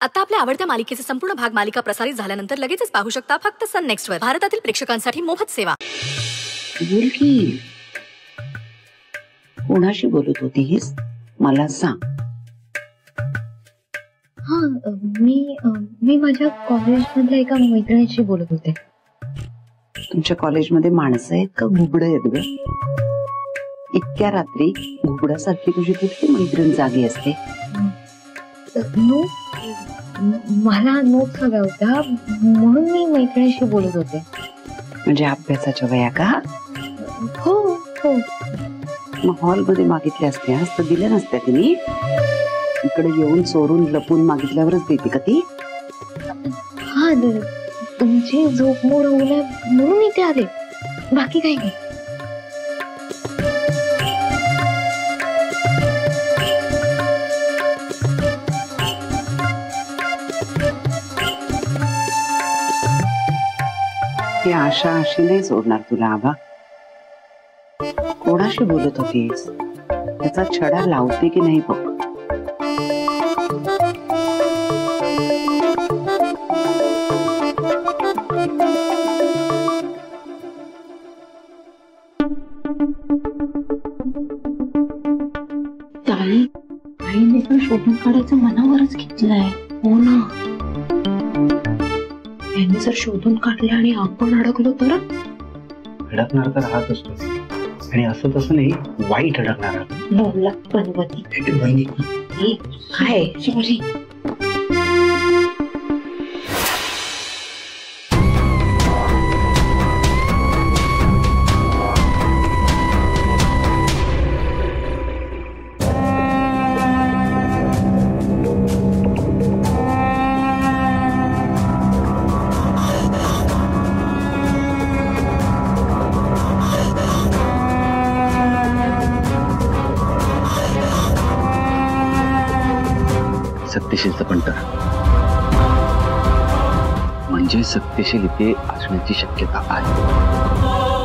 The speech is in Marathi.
आता आपल्या आवडत्या मालिकेचे संपूर्ण भाग मालिका प्रसारित झाल्यानंतर लगेचच पाहू शकता फक्त सन नेक्स्ट वर. भारतातील प्रेक्षकांसाठी मोफत सेवा. बोल की, कोणाशी बोलत होतीस मला सांग. हा, मी माझ्या कॉलेजमधल्या एका मैत्रिणीशी बोलत होते. तुमच्या कॉलेजमध्ये माणसं आहेत का घुबड आहेत ग? इतक्या रात्री घुबडासारखी तुझी कुठली मैत्रीण जागी असते? मला नोट्स हव्या होत्या म्हणून मी मैत्रिणीशी बोलत होते. म्हणजे अभ्यासाच्या वया का? हो हो. मग हॉलमध्ये मागितल्या असत्यास तर दिल्या नसत्या तिने? इकडे येऊन चोरून लपून मागितल्यावरच देते का ती? हा, तुमची झोप मोड होऊ नये म्हणून इथे आले, बाकी काही नाही. ही आशा अशी नाही सोडणार तुला आबा. कोणाशी बोलत होतीस? त्याचा छडा लावते की नाही बघ. आईने पण शोधून काढायचं मनावरच घेतलंय. हो ना, यांनी जर शोधून काढले आणि आपण अडकलो तर? अडकणार तर हात असतो, आणि असं तसं नाही, वाईट अडकणार. बोलला पनवती. काय सॉरी. सत्यशीलचं पण तर, म्हणजे सत्यशील इथे असण्याची शक्यता आहे.